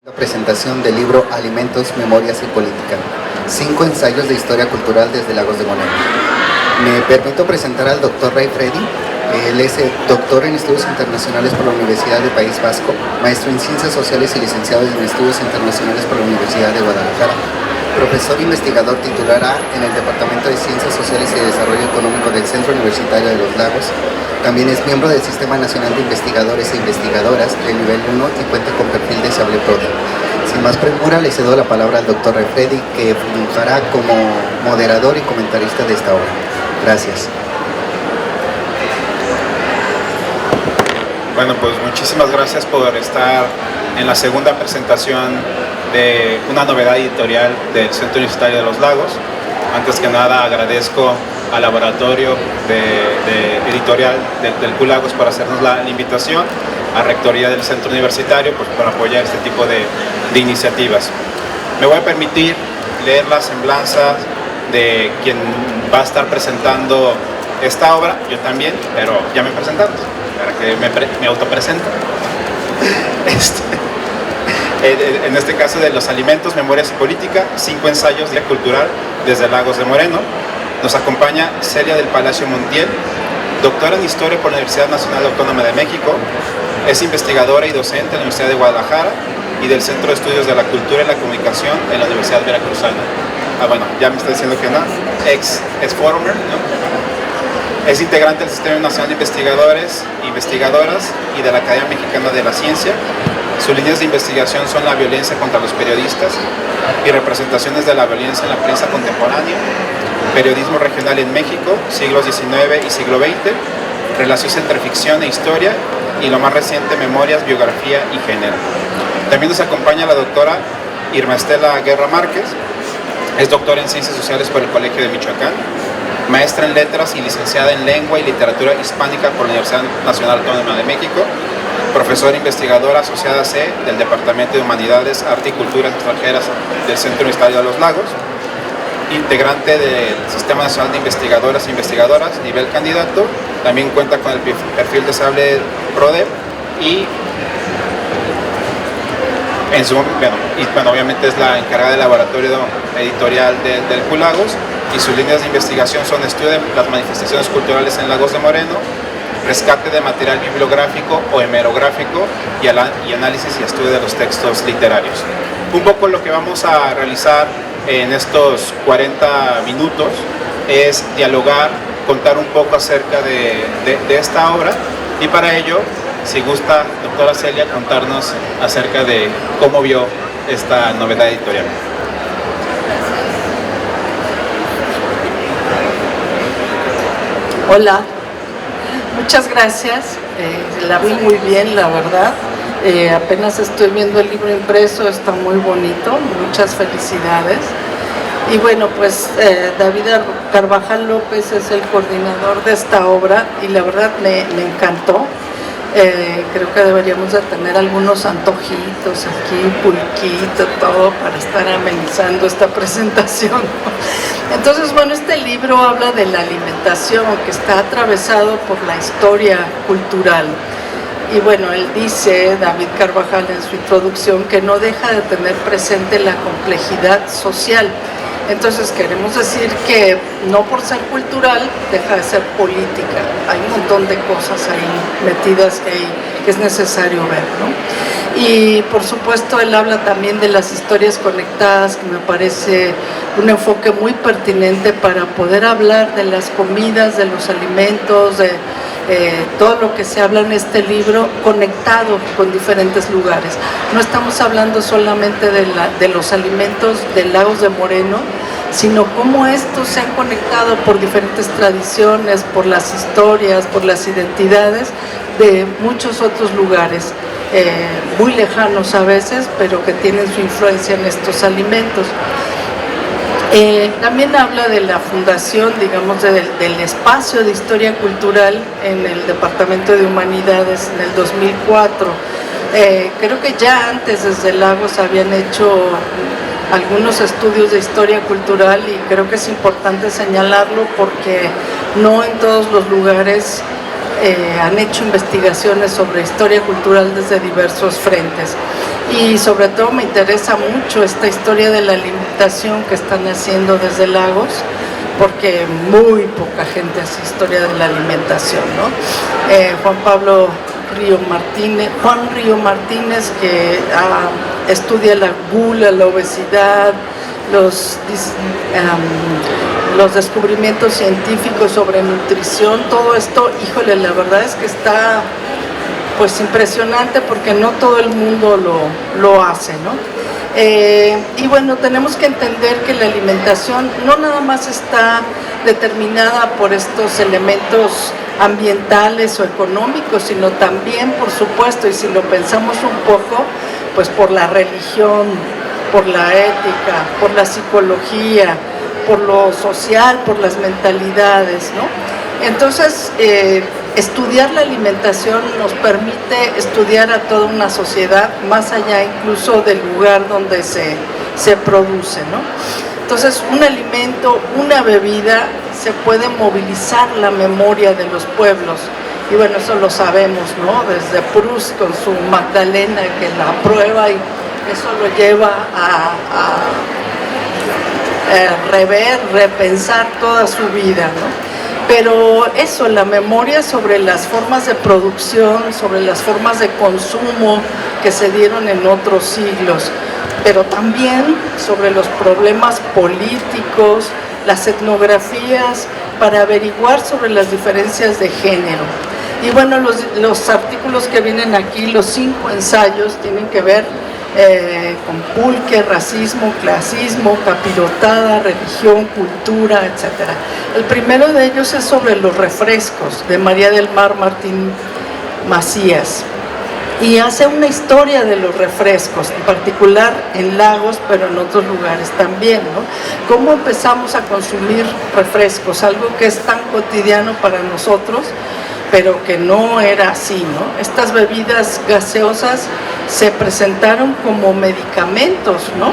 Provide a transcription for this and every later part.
La presentación del libro Alimentos, Memorias y Política. 5 ensayos de historia cultural desde Lagos de Moreno. Me permito presentar al doctor Ray Freddy. Él es doctor en estudios internacionales por la Universidad del País Vasco, maestro en ciencias sociales y licenciado en estudios internacionales por la Universidad de Guadalajara, profesor investigador titular A en el Departamento de Ciencias Sociales y Desarrollo Económico del Centro Universitario de los Lagos. También es miembro del Sistema Nacional de Investigadores e Investigadoras del nivel 1 y cuenta con perfil de Sable Prode. Sin más premura, le cedo la palabra al doctor Ray Freddy, que fungerá como moderador y comentarista de esta obra. Gracias. Bueno, pues muchísimas gracias por estar en la segunda presentación de una novedad editorial del Centro Universitario de los Lagos. Antes que nada agradezco al laboratorio editorial del CULAGOS por hacernos la invitación, a Rectoría del Centro Universitario pues, por apoyar este tipo de iniciativas. Me voy a permitir leer las semblanzas de quien va a estar presentando esta obra, yo también, pero ya me presentamos, para que me autopresento. En este caso de los alimentos, memorias y política, 5 ensayos de cultural desde Lagos de Moreno. Nos acompaña Celia del Palacio Montiel, doctora en Historia por la Universidad Nacional Autónoma de México, es investigadora y docente en la Universidad de Guadalajara y del Centro de Estudios de la Cultura y la Comunicación en la Universidad Veracruzana. Bueno, ya me está diciendo que no, ex former, ¿no? Es integrante del Sistema Nacional de Investigadores e Investigadoras y de la Academia Mexicana de la Ciencia. Sus líneas de investigación son la violencia contra los periodistas y representaciones de la violencia en la prensa contemporánea, periodismo regional en México, siglos XIX y siglo XX, relaciones entre ficción e historia y lo más reciente, memorias, biografía y género. También nos acompaña la doctora Irma Estela Guerra Márquez, es doctora en Ciencias Sociales por el Colegio de Michoacán, maestra en Letras y licenciada en Lengua y Literatura Hispánica por la Universidad Nacional Autónoma de México, profesora investigadora asociada C del Departamento de Humanidades, Arte y Culturas Extranjeras del Centro Universitario de los Lagos, integrante del Sistema Nacional de Investigadoras e Investigadoras, nivel candidato, también cuenta con el perfil de Sable Prode y obviamente es la encargada del laboratorio editorial del CULAGOS, y sus líneas de investigación son estudio de las manifestaciones culturales en Lagos de Moreno, rescate de material bibliográfico o hemerográfico y análisis y estudio de los textos literarios. Un poco lo que vamos a realizar en estos 40 minutos es dialogar, contar un poco acerca de esta obra, y para ello, si gusta, doctora Celia, contarnos acerca de cómo vio esta novedad editorial. Hola, muchas gracias, la vi muy bien, la verdad. Apenas estoy viendo el libro impreso, está muy bonito, muchas felicidades. Y bueno, pues David Carvajal López es el coordinador de esta obra y la verdad me encantó. Creo que deberíamos de tener algunos antojitos aquí, pulquito, todo, para estar amenizando esta presentación. Entonces, bueno, este libro habla de la alimentación, que está atravesado por la historia cultural. Y bueno, él dice, David Carvajal, en su introducción, que no deja de tener presente la complejidad social. Entonces queremos decir que no por ser cultural deja de ser política. Hay un montón de cosas ahí metidas que es necesario ver, ¿no? Y por supuesto él habla también de las historias conectadas, que me parece un enfoque muy pertinente para poder hablar de las comidas, de los alimentos, de todo lo que se habla en este libro conectado con diferentes lugares. No estamos hablando solamente de los alimentos de Lagos de Moreno, sino cómo estos se han conectado por diferentes tradiciones, por las historias, por las identidades de muchos otros lugares, muy lejanos a veces, pero que tienen su influencia en estos alimentos. También habla de la fundación, digamos, del espacio de historia cultural en el Departamento de Humanidades en el 2004. Creo que ya antes desde Lagos habían hecho algunos estudios de historia cultural y creo que es importante señalarlo porque no en todos los lugares han hecho investigaciones sobre historia cultural desde diversos frentes. y sobre todo me interesa mucho esta historia de la alimentación que están haciendo desde Lagos, porque muy poca gente hace historia de la alimentación, ¿no? Juan Río Martínez, que estudia la gula, la obesidad, los descubrimientos científicos sobre nutrición, todo esto, híjole, la verdad es que está pues impresionante, porque no todo el mundo lo hace, ¿no? Y bueno, tenemos que entender que la alimentación no nada más está determinada por estos elementos ambientales o económicos, sino también, por supuesto, y si lo pensamos un poco, pues por la religión, por la ética, por la psicología, por lo social, por las mentalidades, ¿no? Entonces, estudiar la alimentación nos permite estudiar a toda una sociedad, más allá incluso del lugar donde se produce, ¿no? Entonces, un alimento, una bebida, se puede movilizar la memoria de los pueblos. Y bueno, eso lo sabemos, ¿no? Desde Proust con su Magdalena, que la prueba y eso lo lleva a repensar toda su vida, ¿no? Pero eso, la memoria sobre las formas de producción, sobre las formas de consumo que se dieron en otros siglos, pero también sobre los problemas políticos, las etnografías, para averiguar sobre las diferencias de género. Y bueno, los artículos que vienen aquí, los 5 ensayos, tienen que ver con pulque, racismo, clasismo, capirotada, religión, cultura, etc. El primero de ellos es sobre los refrescos, de María del Mar Martín Macías, y hace una historia de los refrescos, en particular en Lagos, pero en otros lugares también, ¿no? Cómo empezamos a consumir refrescos, algo que es tan cotidiano para nosotros, pero que no era así, ¿no? Estas bebidas gaseosas se presentaron como medicamentos, ¿no?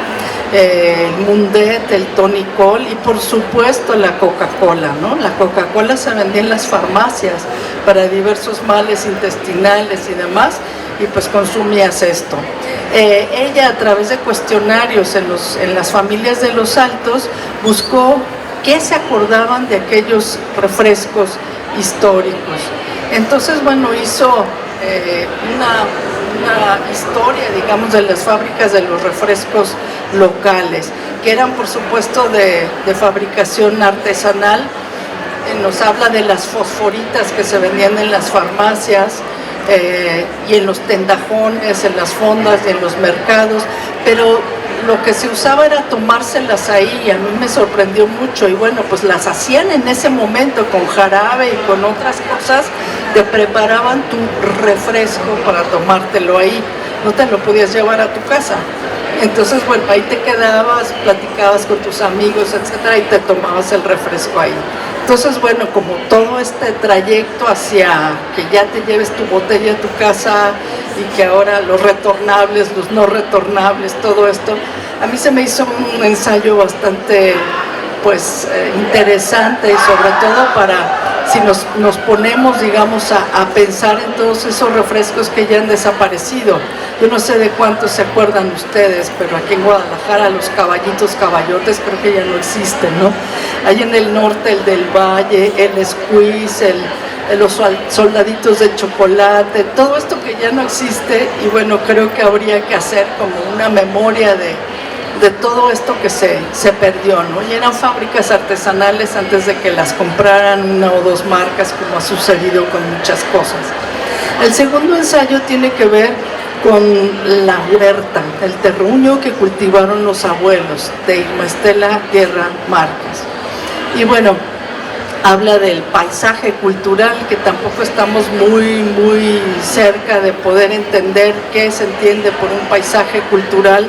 El Mundet, el Tonicol y por supuesto la Coca-Cola, ¿no? La Coca-Cola se vendía en las farmacias para diversos males intestinales y demás, y pues consumías esto. Ella, a través de cuestionarios en las familias de los Altos, buscó qué se acordaban de aquellos refrescos históricos. Entonces, bueno, hizo una historia, digamos, de las fábricas de los refrescos locales, que eran, por supuesto, de fabricación artesanal. Nos habla de las fosforitas que se vendían en las farmacias y en los tendajones, en las fondas y en los mercados, pero lo que se usaba era tomárselas ahí, y a mí me sorprendió mucho. Y bueno, pues las hacían en ese momento con jarabe y con otras cosas, te preparaban tu refresco para tomártelo ahí, no te lo podías llevar a tu casa. Entonces, bueno, ahí te quedabas, platicabas con tus amigos, etcétera, y te tomabas el refresco ahí. Entonces, bueno, como todo este trayecto hacia que ya te lleves tu botella a tu casa, y que ahora los retornables, los no retornables, todo esto, a mí se me hizo un ensayo bastante, pues, interesante, y sobre todo para, si nos ponemos, digamos, a pensar en todos esos refrescos que ya han desaparecido. Yo no sé de cuántos se acuerdan ustedes, pero aquí en Guadalajara los caballitos, caballotes, creo que ya no existen, ¿no? Hay en el norte el del Valle, el Squeeze, los soldaditos de chocolate, todo esto que ya no existe. Y bueno, creo que habría que hacer como una memoria de todo esto que se perdió, ¿no? Y eran fábricas artesanales antes de que las compraran una o dos marcas, como ha sucedido con muchas cosas. El segundo ensayo tiene que ver con la huerta, el terruño que cultivaron los abuelos, de Irma Estela Guerra Márquez. Y bueno, habla del paisaje cultural, que tampoco estamos muy cerca de poder entender qué se entiende por un paisaje cultural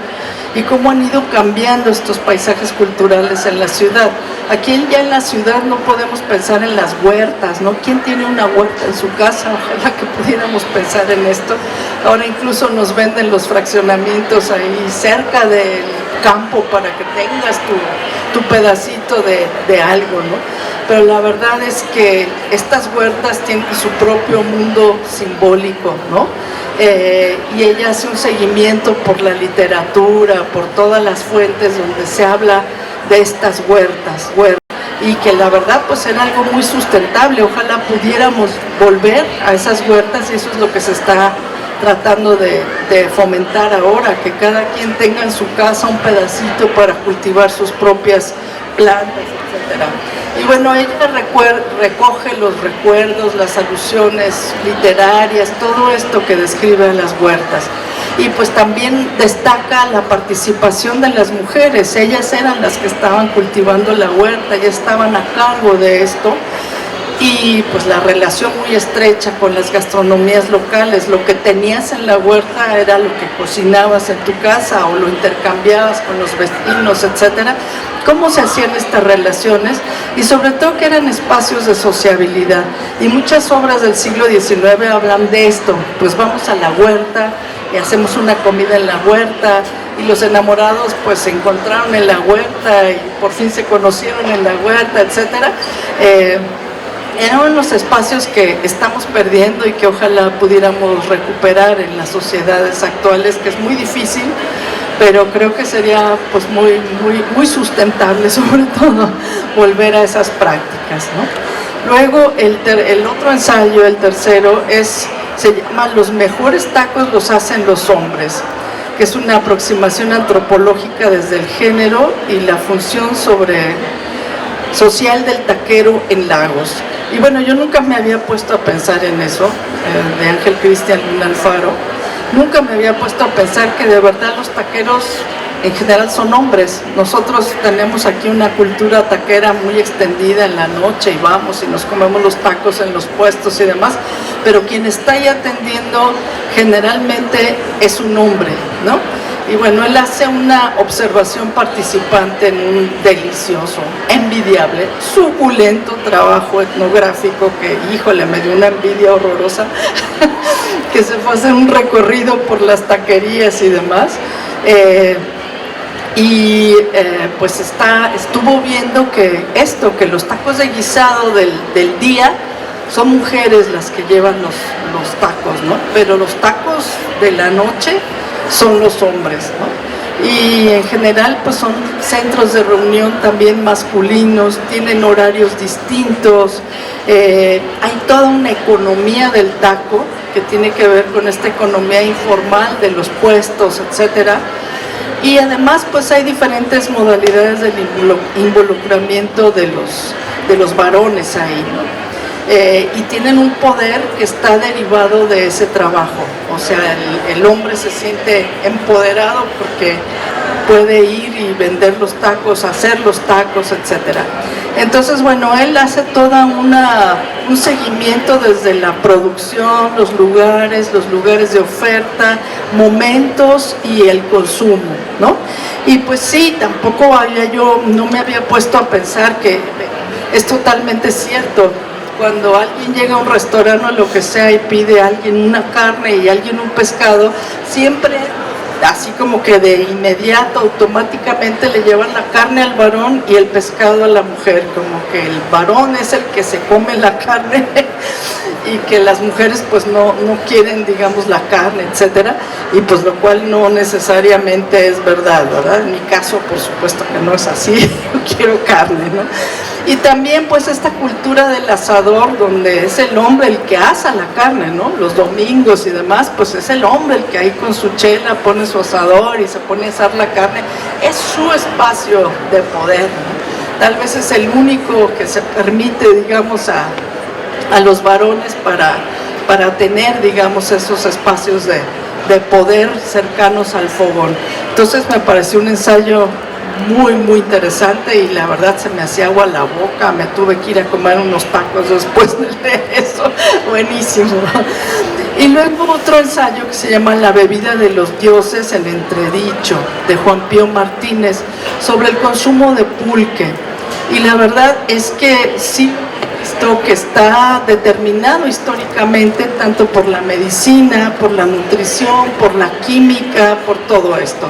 y cómo han ido cambiando estos paisajes culturales en la ciudad. Aquí ya en la ciudad no podemos pensar en las huertas, ¿no? ¿Quién tiene una huerta en su casa? Ojalá que pudiéramos pensar en esto. Ahora incluso nos venden los fraccionamientos ahí cerca del campo para que tengas tu pedacito de algo, ¿no? Pero la verdad es que estas huertas tienen su propio mundo simbólico, ¿no? y ella hace un seguimiento por la literatura, por todas las fuentes donde se habla de estas huertas, y que la verdad pues era algo muy sustentable. Ojalá pudiéramos volver a esas huertas, y eso es lo que se está tratando de fomentar ahora, que cada quien tenga en su casa un pedacito para cultivar sus propias plantas, etcétera. Y bueno, ella recoge los recuerdos, las alusiones literarias, todo esto que describe a las huertas. Y pues también destaca la participación de las mujeres. Ellas eran las que estaban cultivando la huerta, ya estaban a cargo de esto, y pues la relación muy estrecha con las gastronomías locales. Lo que tenías en la huerta era lo que cocinabas en tu casa o lo intercambiabas con los vecinos, etcétera. Cómo se hacían estas relaciones, y sobre todo que eran espacios de sociabilidad. Y muchas obras del siglo XIX hablan de esto. Pues vamos a la huerta y hacemos una comida en la huerta, y los enamorados pues se encontraron en la huerta y por fin se conocieron en la huerta, etcétera. Eran unos espacios que estamos perdiendo y que ojalá pudiéramos recuperar en las sociedades actuales, que es muy difícil, pero creo que sería pues muy sustentable, sobre todo, volver a esas prácticas, ¿no? Luego el otro ensayo, el tercero, se llama Los mejores tacos los hacen los hombres, que es una aproximación antropológica desde el género y la función social del taquero en Lagos. Y bueno, yo nunca me había puesto a pensar en eso, de Ángel Cristian Luna Alfaro. Nunca me había puesto a pensar que de verdad los taqueros en general son hombres. Nosotros tenemos aquí una cultura taquera muy extendida en la noche, y vamos y nos comemos los tacos en los puestos y demás, pero quien está ahí atendiendo generalmente es un hombre, ¿no? Y bueno, él hace una observación participante en un delicioso, envidiable, suculento trabajo etnográfico que, híjole, me dio una envidia horrorosa, que se fue a hacer un recorrido por las taquerías y demás. Pues estuvo viendo que los tacos de guisado del día son mujeres las que llevan los tacos, ¿no? Pero los tacos de la noche son los hombres, ¿no? Y en general pues son centros de reunión también masculinos, tienen horarios distintos, hay toda una economía del taco que tiene que ver con esta economía informal de los puestos, etcétera. Y además pues hay diferentes modalidades del involucramiento de los varones ahí, ¿no? Y tienen un poder que está derivado de ese trabajo. O sea, el hombre se siente empoderado porque puede ir y vender los tacos, hacer los tacos, etcétera. Entonces, bueno, él hace toda un seguimiento desde la producción, los lugares de oferta, momentos y el consumo, ¿no? Y pues sí, tampoco no me había puesto a pensar que es totalmente cierto. Cuando alguien llega a un restaurante o lo que sea y pide a alguien una carne y a alguien un pescado, siempre así como que de inmediato, automáticamente le llevan la carne al varón y el pescado a la mujer, como que el varón es el que se come la carne y que las mujeres pues no quieren, digamos, la carne, etcétera, y pues lo cual no necesariamente es verdad, ¿verdad? En mi caso, por supuesto que no es así, yo quiero carne, ¿no? Y también pues esta cultura del asador, donde es el hombre el que asa la carne, ¿no? Los domingos y demás, pues es el hombre el que ahí con su chela pone su asador y se pone a asar la carne, es su espacio de poder, ¿no? Tal vez es el único que se permite, digamos, a los varones para tener, digamos, esos espacios de poder cercanos al fogón. Entonces me pareció un ensayo muy interesante y la verdad se me hacía agua la boca, me tuve que ir a comer unos tacos después de leer eso, buenísimo. Y luego otro ensayo que se llama La bebida de los dioses, el entredicho, de Juan Pío Martínez, sobre el consumo de pulque. Y la verdad es que sí, esto que está determinado históricamente tanto por la medicina, por la nutrición, por la química, por todo esto.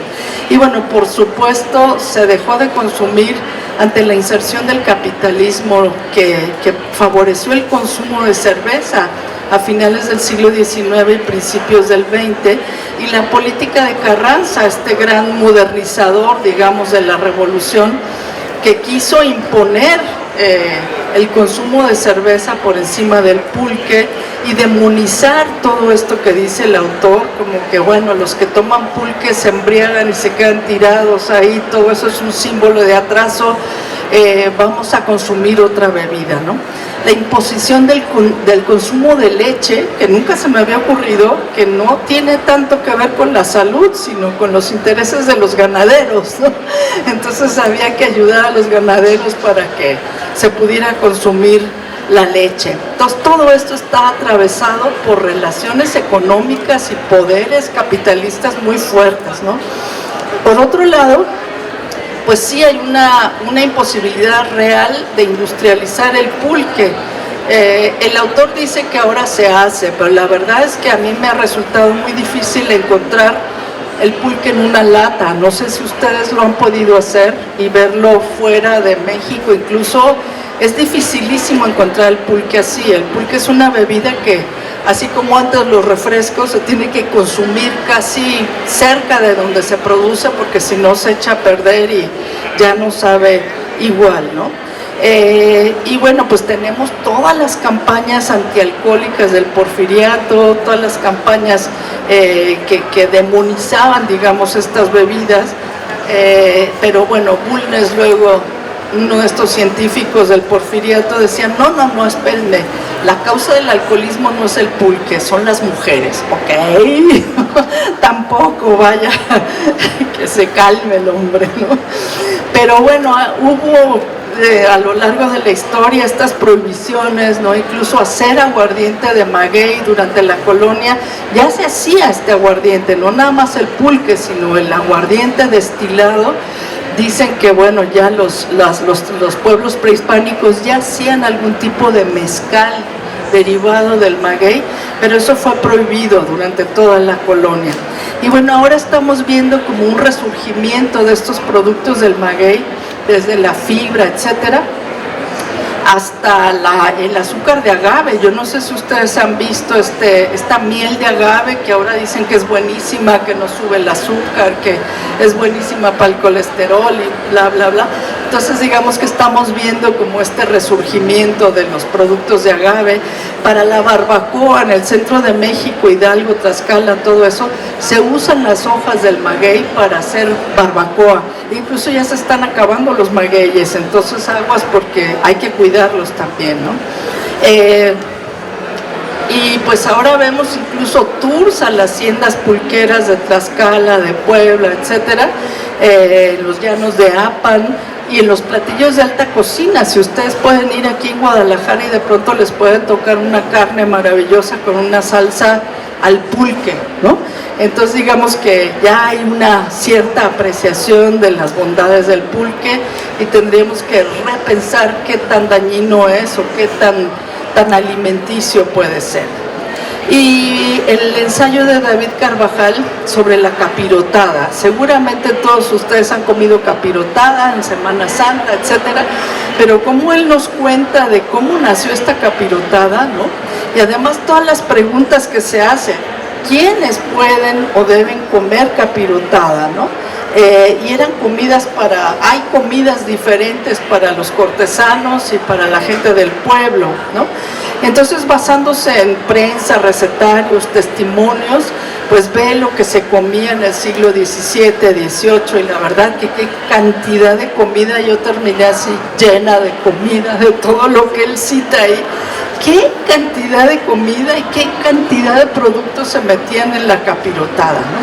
Y bueno, por supuesto se dejó de consumir ante la inserción del capitalismo que favoreció el consumo de cerveza a finales del siglo XIX y principios del XX, y la política de Carranza, este gran modernizador, digamos, de la revolución, que quiso imponer el consumo de cerveza por encima del pulque y demonizar todo esto que dice el autor, como que bueno, los que toman pulque se embriagan y se quedan tirados ahí, todo eso es un símbolo de atraso, vamos a consumir otra bebida, ¿no? La imposición del consumo de leche, que nunca se me había ocurrido, que no tiene tanto que ver con la salud, sino con los intereses de los ganaderos, ¿no? Entonces había que ayudar a los ganaderos para que se pudiera consumir la leche. Entonces todo esto está atravesado por relaciones económicas y poderes capitalistas muy fuertes, ¿no? Por otro lado, pues sí hay una imposibilidad real de industrializar el pulque. El autor dice que ahora se hace, pero la verdad es que a mí me ha resultado muy difícil encontrar el pulque en una lata. No sé si ustedes lo han podido hacer y verlo fuera de México, incluso es dificilísimo encontrar el pulque así. El pulque es una bebida que, así como antes los refrescos, se tiene que consumir casi cerca de donde se produce, porque si no se echa a perder y ya no sabe igual, ¿no? Y bueno, pues tenemos todas las campañas antialcohólicas del porfiriato, todas las campañas que demonizaban, digamos, estas bebidas, pero bueno, Bulnes luego, uno de estos científicos del porfiriato, decían, no, espérenme, la causa del alcoholismo no es el pulque, son las mujeres. Ok, tampoco, vaya, que se calme el hombre, ¿no? Pero bueno, hubo a lo largo de la historia estas prohibiciones, ¿no? Incluso hacer aguardiente de maguey durante la colonia, ya se hacía este aguardiente, no nada más el pulque, sino el aguardiente destilado. Dicen que bueno, ya los pueblos prehispánicos ya hacían algún tipo de mezcal derivado del maguey, pero eso fue prohibido durante toda la colonia. Y bueno, ahora estamos viendo como un resurgimiento de estos productos del maguey, desde la fibra, etcétera, hasta el azúcar de agave. Yo no sé si ustedes han visto esta miel de agave que ahora dicen que es buenísima, que no sube el azúcar, que es buenísima para el colesterol y bla, bla, bla. Entonces digamos que estamos viendo como este resurgimiento de los productos de agave. Para la barbacoa en el centro de México, Hidalgo, Tlaxcala, todo eso, se usan las hojas del maguey para hacer barbacoa. Incluso ya se están acabando los magueyes, entonces aguas porque hay que cuidarlos también, ¿no? Y pues ahora vemos incluso tours a las haciendas pulqueras de Tlaxcala, de Puebla, etcétera, los llanos de Apan y en los platillos de alta cocina. Si ustedes pueden ir aquí en Guadalajara y de pronto les puede tocar una carne maravillosa con una salsa al pulque, ¿no? Entonces digamos que ya hay una cierta apreciación de las bondades del pulque y tendríamos que repensar qué tan dañino es o qué tan alimenticio puede ser. Y el ensayo de David Carvajal sobre la capirotada. Seguramente todos ustedes han comido capirotada en Semana Santa, etcétera, pero como él nos cuenta de cómo nació esta capirotada, ¿no? Y además todas las preguntas que se hacen. ¿Quiénes pueden o deben comer capirotada, no? Y eran comidas hay comidas diferentes para los cortesanos y para la gente del pueblo, ¿no? Entonces, basándose en prensa, recetarios, testimonios, pues ve lo que se comía en el siglo XVII, XVIII, y la verdad que qué cantidad de comida. Yo terminé así llena de comida, de todo lo que él cita ahí. Qué cantidad de comida y qué cantidad de productos se metían en la capirotada, ¿no?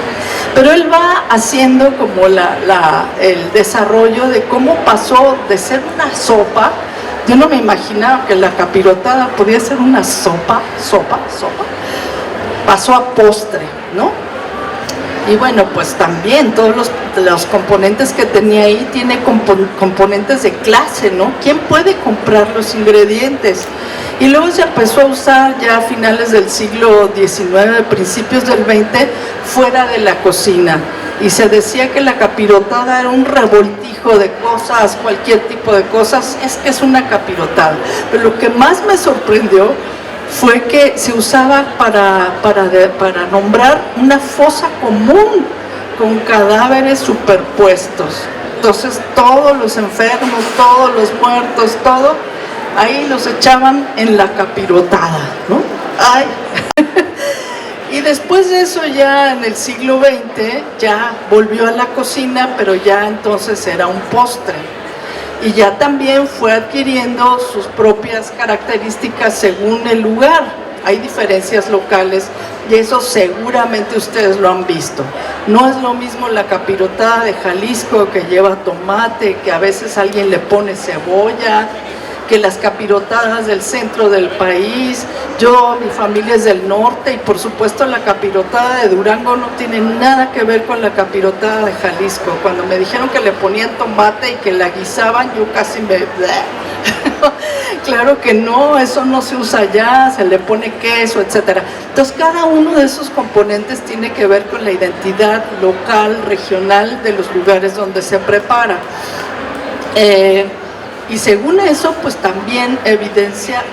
Pero él va haciendo como el desarrollo de cómo pasó de ser una sopa. Yo no me imaginaba que la capirotada podía ser una sopa, pasó a postre, ¿no? Y bueno, pues también todos los componentes que tenía ahí tiene componentes de clase, ¿no? ¿Quién puede comprar los ingredientes? Y luego se empezó a usar ya a finales del siglo XIX, principios del XX, fuera de la cocina. Y se decía que la capirotada era un revoltijo de cosas, cualquier tipo de cosas, es que es una capirotada. Pero lo que más me sorprendió fue que se usaba para nombrar una fosa común con cadáveres superpuestos. Entonces todos los enfermos, todos los muertos, todo, ahí los echaban en la capirotada, ¿no? Ay. Y después de eso, ya en el siglo XX, ya volvió a la cocina, pero ya entonces era un postre. Y ya también fue adquiriendo sus propias características según el lugar. Hay diferencias locales y eso seguramente ustedes lo han visto. No es lo mismo la capirotada de Jalisco, que lleva tomate, que a veces alguien le pone cebolla, que las capirotadas del centro del país. Mi familia es del norte y por supuesto la capirotada de Durango no tiene nada que ver con la capirotada de Jalisco. Cuando me dijeron que le ponían tomate y que la guisaban, yo casi me... Claro que no, eso no se usa allá, se le pone queso, etcétera. Entonces cada uno de esos componentes tiene que ver con la identidad local, regional de los lugares donde se prepara. Y según eso, pues también evidencia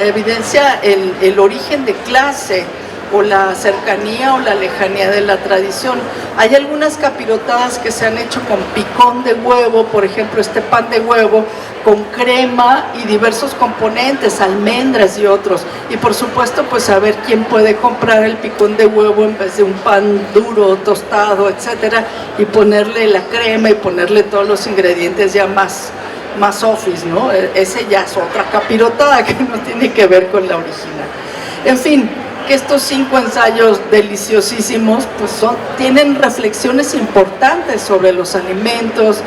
el origen de clase, o la cercanía o la lejanía de la tradición. Hay algunas capirotadas que se han hecho con picón de huevo, por ejemplo este pan de huevo con crema y diversos componentes, almendras y otros, y por supuesto pues saber quién puede comprar el picón de huevo en vez de un pan duro, tostado, etcétera, y ponerle la crema y ponerle todos los ingredientes ya más office, ¿no? Ese ya es otra capirotada que no tiene que ver con la original. En fin, que estos 5 ensayos deliciosísimos pues tienen reflexiones importantes sobre los alimentos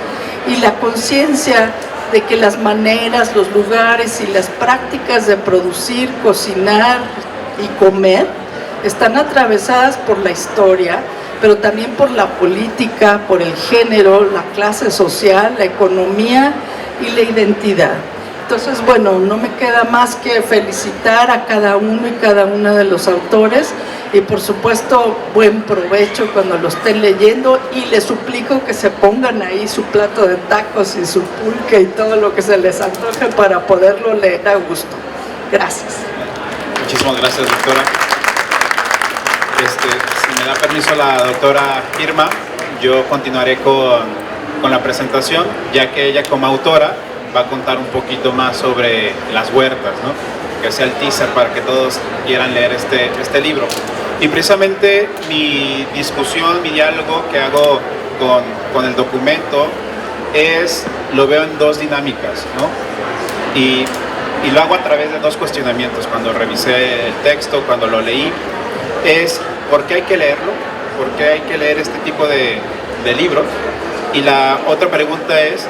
y la conciencia de que las maneras, los lugares y las prácticas de producir, cocinar y comer están atravesadas por la historia, pero también por la política, por el género, la clase social, la economía y la identidad. Entonces, bueno, no me queda más que felicitar a cada uno y cada una de los autores y por supuesto buen provecho cuando lo estén leyendo, y les suplico que se pongan ahí su plato de tacos y su pulque y todo lo que se les antoje para poderlo leer a gusto. Gracias. Muchísimas gracias, doctora. Si me da permiso la doctora Irma, yo continuaré con la presentación, ya que ella como autora va a contar un poquito más sobre las huertas, ¿no? Que sea el teaser para que todos quieran leer este libro. Y precisamente mi discusión, mi diálogo que hago con el documento lo veo en 2 dinámicas, ¿no? Y lo hago a través de 2 cuestionamientos. Cuando revisé el texto, cuando lo leí, es ¿por qué hay que leerlo? ¿Por qué hay que leer este tipo de libros? Y la otra pregunta es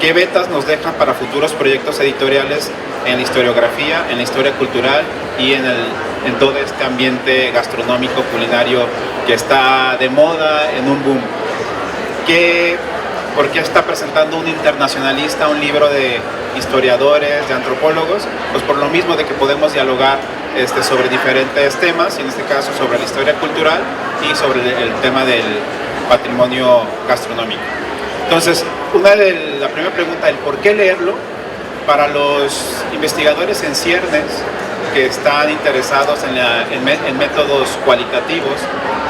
¿qué vetas nos dejan para futuros proyectos editoriales en la historiografía, en la historia cultural y en todo este ambiente gastronómico, culinario que está de moda, en un boom? ¿Por qué está presentando un internacionalista un libro de historiadores, de antropólogos? Pues por lo mismo de que podemos dialogar sobre diferentes temas, y en este caso sobre la historia cultural y sobre el tema del patrimonio gastronómico. Entonces, la primera pregunta, el por qué leerlo, para los investigadores en ciernes que están interesados en métodos cualitativos,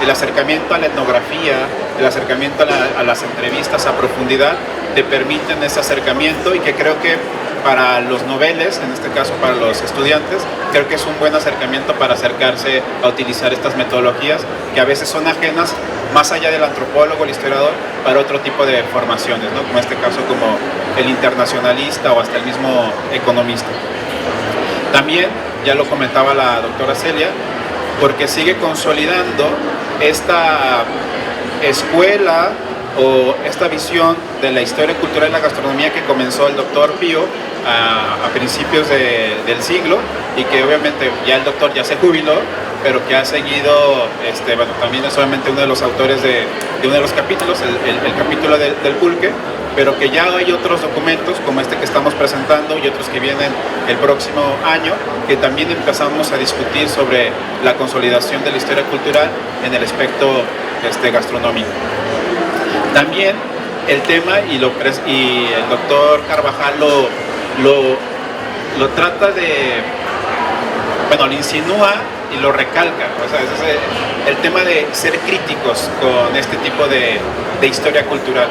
el acercamiento a la etnografía, el acercamiento a las entrevistas a profundidad, te permiten ese acercamiento, y que creo que para los noveles, en este caso para los estudiantes, creo que es un buen acercamiento para acercarse a utilizar estas metodologías que a veces son ajenas, más allá del antropólogo, el historiador, para otro tipo de formaciones, ¿no? Como en este caso como el internacionalista o hasta el mismo economista. También, ya lo comentaba la doctora Celia, porque sigue consolidando esta escuela o esta visión de la historia cultural y la gastronomía que comenzó el doctor Pío a principios del siglo, y que obviamente ya el doctor ya se jubiló, pero que ha seguido, bueno, también es solamente uno de los autores de uno de los capítulos, el capítulo del pulque, pero que ya hay otros documentos como este que estamos presentando y otros que vienen el próximo año, que también empezamos a discutir sobre la consolidación de la historia cultural en el aspecto gastronómico. También el tema, y el doctor Carvajal lo trata bueno, lo insinúa y lo recalca. O sea, ese es el tema de ser críticos con este tipo de historia cultural,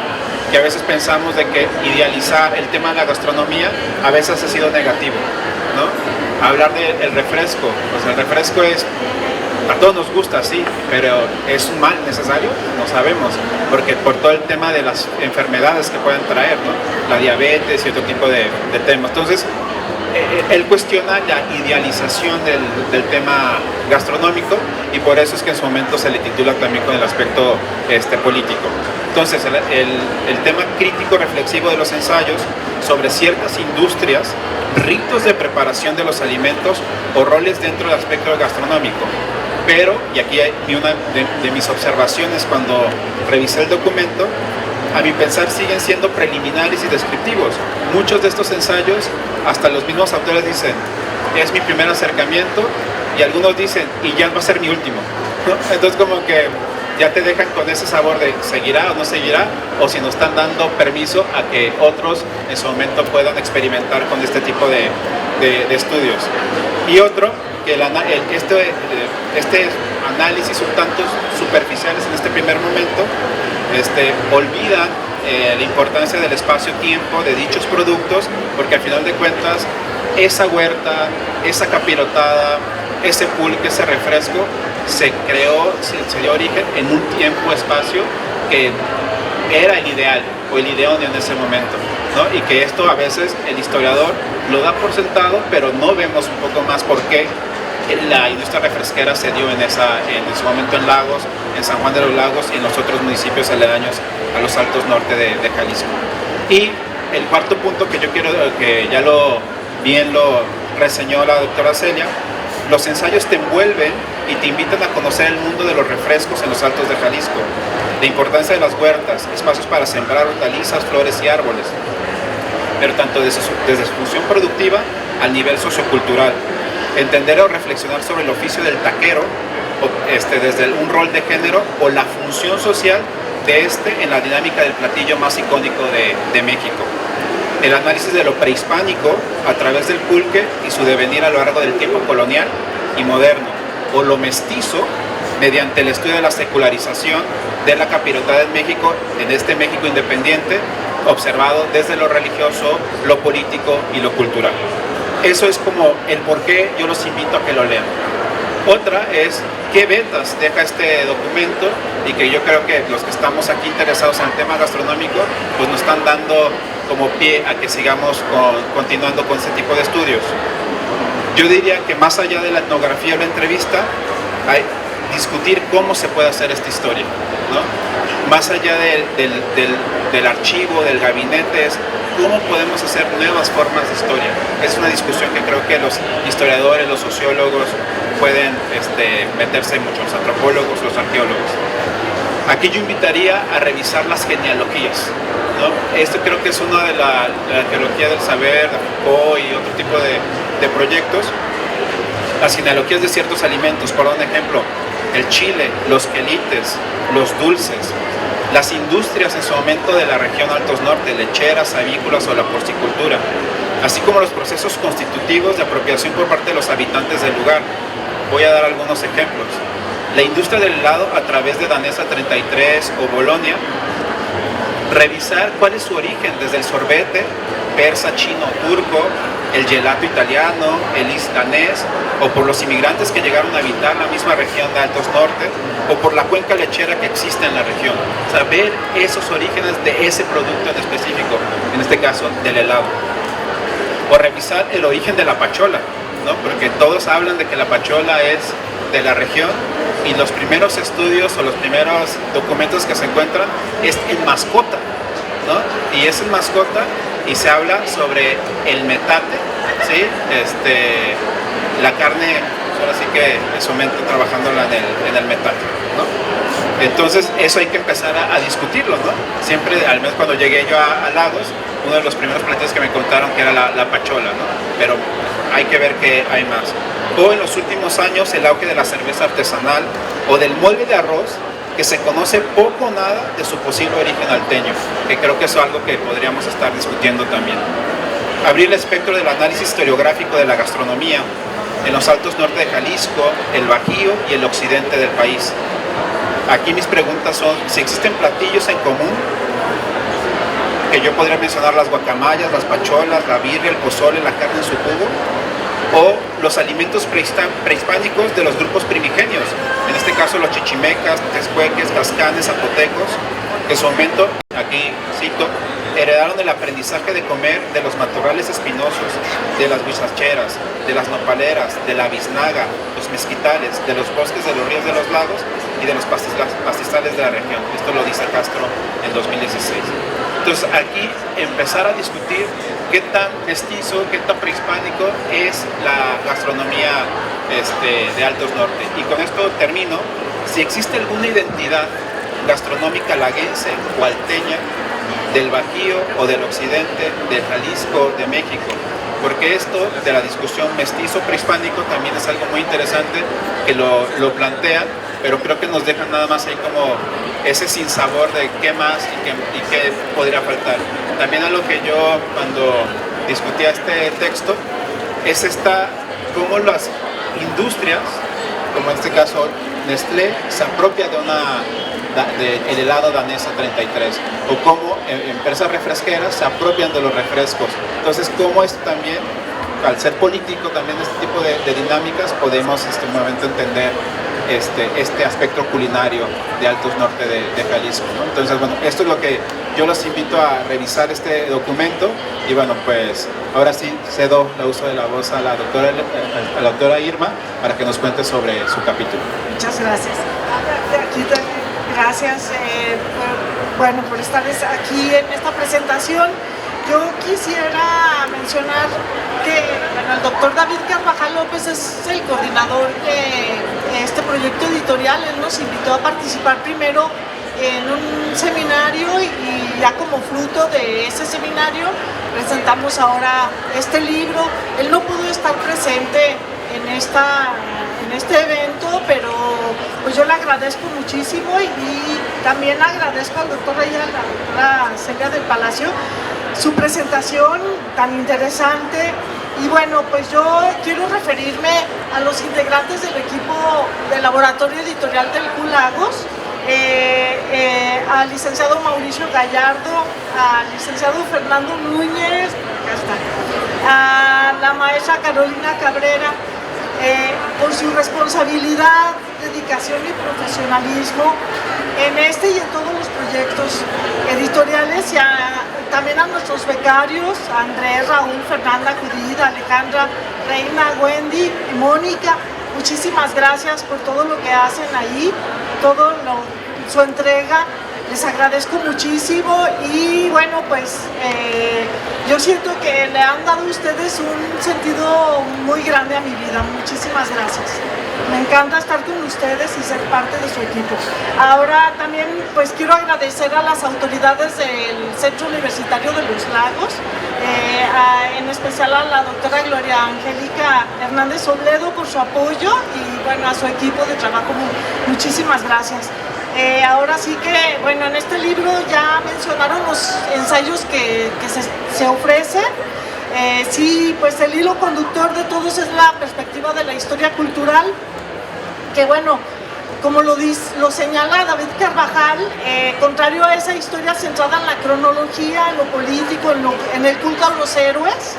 que a veces pensamos de que idealizar el tema de la gastronomía a veces ha sido negativo, ¿no? Hablar del refresco, pues el refresco es, a todos nos gusta, sí, pero ¿es un mal necesario? No sabemos, porque por todo el tema de las enfermedades que pueden traer, ¿no? La diabetes y otro tipo de temas. Entonces, él cuestiona la idealización del tema gastronómico, y por eso es que en su momento se le titula también con el aspecto político. Entonces, el tema crítico reflexivo de los ensayos sobre ciertas industrias, ritos de preparación de los alimentos o roles dentro del aspecto gastronómico. Pero, y aquí hay una de mis observaciones cuando revisé el documento, a mi pensar siguen siendo preliminares y descriptivos. Muchos de estos ensayos, hasta los mismos autores dicen, es mi primer acercamiento, y algunos dicen, y ya va a ser mi último, ¿no? Entonces como que ya te dejan con ese sabor de seguirá o no seguirá, o si nos están dando permiso a que otros en su momento puedan experimentar con este tipo de estudios. Y otro, que este análisis un tanto superficiales en este primer momento, olvidan la importancia del espacio-tiempo de dichos productos, porque al final de cuentas esa huerta, esa capirotada, ese pulque, ese refresco se dio origen en un tiempo-espacio que era el ideal o el idóneo en ese momento, ¿no? Y que esto a veces el historiador lo da por sentado, pero no vemos un poco más por qué la industria refresquera se dio en su momento en Lagos, en San Juan de los Lagos y en los otros municipios aledaños a los Altos Norte de Jalisco. Y el cuarto punto que yo quiero, que ya lo reseñó la doctora Celia, los ensayos te envuelven y te invitan a conocer el mundo de los refrescos en los Altos de Jalisco, la importancia de las huertas, espacios para sembrar hortalizas, flores y árboles, pero tanto desde su función productiva al nivel sociocultural. Entender o reflexionar sobre el oficio del taquero, desde un rol de género o la función social de en la dinámica del platillo más icónico de México. El análisis de lo prehispánico a través del pulque y su devenir a lo largo del tiempo colonial y moderno, o lo mestizo mediante el estudio de la secularización de la capirotada en México, en este México independiente, observado desde lo religioso, lo político y lo cultural. Eso es como el por qué yo los invito a que lo lean. Otra es qué vetas deja este documento, y que yo creo que los que estamos aquí interesados en el tema gastronómico pues nos están dando como pie a que sigamos continuando con este tipo de estudios. Yo diría que más allá de la etnografía o la entrevista, hay discutir cómo se puede hacer esta historia, ¿no? Más allá del archivo, del gabinete, es cómo podemos hacer nuevas formas de historia. Es una discusión que creo que los historiadores, los sociólogos pueden meterse mucho, los antropólogos, los arqueólogos. Aquí yo invitaría a revisar las genealogías, ¿no? Esto creo que es una de la arqueología del saber, de Foucault y otro tipo de proyectos. Las genealogías de ciertos alimentos, por un ejemplo, el chile, los quelites, los dulces, las industrias en su momento de la región Altos Norte, lecheras, avícolas o la porcicultura, así como los procesos constitutivos de apropiación por parte de los habitantes del lugar. Voy a dar algunos ejemplos. La industria del helado a través de Danesa 33 o Bolonia, revisar cuál es su origen, desde el sorbete, persa, chino, turco, el gelato italiano, el islanés, o por los inmigrantes que llegaron a habitar la misma región de Altos Norte, o por la cuenca lechera que existe en la región. Saber esos orígenes de ese producto en específico, en este caso del helado. O revisar el origen de la pachola, ¿no? Porque todos hablan de que la pachola es de la región, y los primeros estudios o los primeros documentos que se encuentran es en mascota, ¿no? Y es en mascota, y se habla sobre el metate, ¿sí? La carne, ahora sí que en su momento trabajándola en el metate, ¿no? Entonces eso hay que empezar a discutirlo, ¿no? Siempre, al menos cuando llegué yo a Lagos, uno de los primeros platillos que me contaron que era la pachola, ¿no? Pero hay que ver que hay más. O en los últimos años el auge de la cerveza artesanal o del molde de arroz, que se conoce poco o nada de su posible origen alteño, que creo que es algo que podríamos estar discutiendo también. Abrir el espectro del análisis historiográfico de la gastronomía, en los altos norte de Jalisco, el Bajío y el occidente del país. Aquí mis preguntas son si existen platillos en común, que yo podría mencionar las guacamayas, las pacholas, la birria, el pozole, la carne en su jugo, o los alimentos prehispánicos de los grupos primigenios, en este caso los chichimecas, texcueques, tascanes, zapotecos, que en su momento, aquí cito, heredaron el aprendizaje de comer de los matorrales espinosos, de las huizacheras, de las nopaleras, de la biznaga, los mezquitales, de los bosques de los ríos de los lagos y de los pastizales de la región. Esto lo dice Castro en 2016. Entonces aquí empezar a discutir qué tan mestizo, qué tan prehispánico es la gastronomía de Altos Norte. Y con esto termino. Si existe alguna identidad gastronómica laguense o alteña del Bajío o del occidente, de Jalisco, de México, porque esto de la discusión mestizo prehispánico también es algo muy interesante que lo plantean, pero creo que nos dejan nada más ahí como ese sinsabor de qué más y qué podría faltar. También algo que yo cuando discutía este texto es cómo las industrias, como en este caso Nestlé, se apropia del helado danesa 33, o cómo empresas refresqueras se apropian de los refrescos. Entonces, cómo esto también, al ser político, también este tipo de dinámicas, podemos un momento entender este aspecto culinario de Altos Norte de Jalisco, ¿no? Entonces, bueno, esto es lo que yo los invito a revisar este documento, y bueno, pues ahora sí cedo el uso de la voz a la doctora Irma para que nos cuente sobre su capítulo. Muchas gracias. Gracias por estar aquí en esta presentación. Yo quisiera mencionar que el doctor David Carvajal López es el coordinador de este proyecto editorial. Él nos invitó a participar primero en un seminario y ya como fruto de ese seminario presentamos ahora este libro. Él no pudo estar presente en este evento, pero pues yo le agradezco muchísimo y también agradezco al doctor Rey y a la doctora Celia del Palacio su presentación tan interesante. Y bueno, pues yo quiero referirme a los integrantes del equipo del Laboratorio Editorial del Q Lagos, al licenciado Mauricio Gallardo, al licenciado Fernando Núñez, acá está, a la maestra Carolina Cabrera, por su responsabilidad, dedicación y profesionalismo en este y en todos los proyectos editoriales, y también a nuestros becarios, Andrés, Raúl, Fernanda, Judith, Alejandra, Reina, Wendy y Mónica. Muchísimas gracias por todo lo que hacen ahí, su entrega. Les agradezco muchísimo y bueno, pues yo siento que le han dado a ustedes un sentido muy grande a mi vida. Muchísimas gracias. Me encanta estar con ustedes y ser parte de su equipo. Ahora también pues quiero agradecer a las autoridades del Centro Universitario de los Lagos, en especial a la doctora Gloria Angélica Hernández Obledo por su apoyo y bueno, a su equipo de trabajo. Muchísimas gracias. Ahora sí que, bueno, en este libro ya mencionaron los ensayos que se ofrecen. Sí, pues el hilo conductor de todos es la perspectiva de la historia cultural, que bueno, como lo señala David Carvajal, contrario a esa historia centrada en la cronología, en lo político, en el culto a los héroes,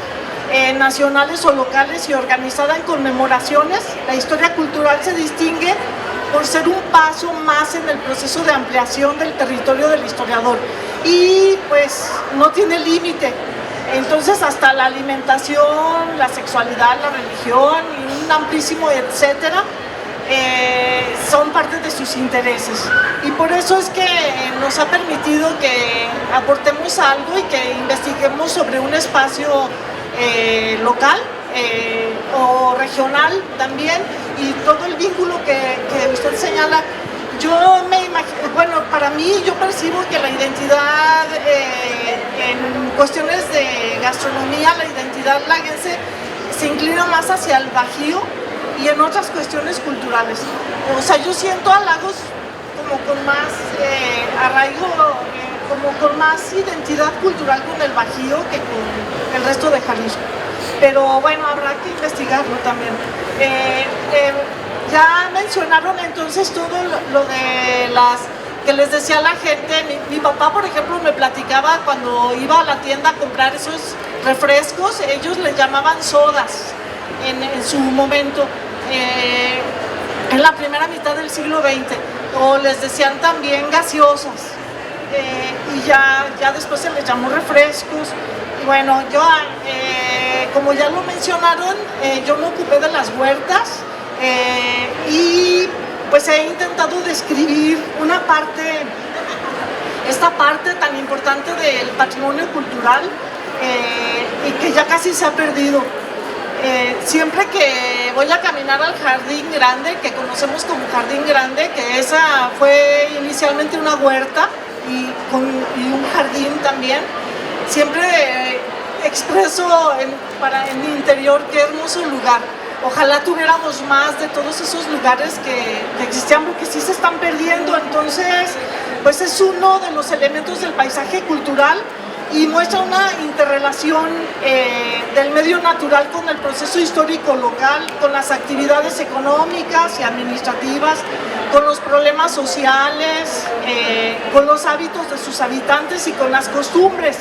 nacionales o locales y organizada en conmemoraciones, la historia cultural se distingue por ser un paso más en el proceso de ampliación del territorio del historiador y pues no tiene límite. Entonces hasta la alimentación, la sexualidad, la religión y un amplísimo etcétera son parte de sus intereses, y por eso es que nos ha permitido que aportemos algo y que investiguemos sobre un espacio local o regional también, y todo el vínculo que usted señala. Yo me imagino, bueno, para mí yo percibo que la identidad en cuestiones de gastronomía, la identidad laguense se inclina más hacia el Bajío y en otras cuestiones culturales. O sea, yo siento a Lagos como con más arraigo, como con más identidad cultural con el Bajío que con el resto de Jalisco. Pero bueno, habrá que investigarlo también. Ya mencionaron entonces todo lo de las que les decía la gente. Mi papá, por ejemplo, me platicaba cuando iba a la tienda a comprar esos refrescos, ellos les llamaban sodas en su momento, en la primera mitad del siglo XX, o les decían también gaseosas, y ya después se les llamó refrescos. Y bueno, yo, como ya lo mencionaron, yo me ocupé de las huertas, y pues he intentado describir esta parte tan importante del patrimonio cultural, y que ya casi se ha perdido. Siempre que voy a caminar al Jardín Grande, que conocemos como Jardín Grande, que esa fue inicialmente una huerta y un jardín también, siempre expreso en mi interior qué hermoso lugar. Ojalá tuviéramos más de todos esos lugares que existían, porque sí se están perdiendo. Entonces, pues es uno de los elementos del paisaje cultural y muestra una interrelación del medio natural con el proceso histórico local, con las actividades económicas y administrativas, con los problemas sociales, con los hábitos de sus habitantes y con las costumbres.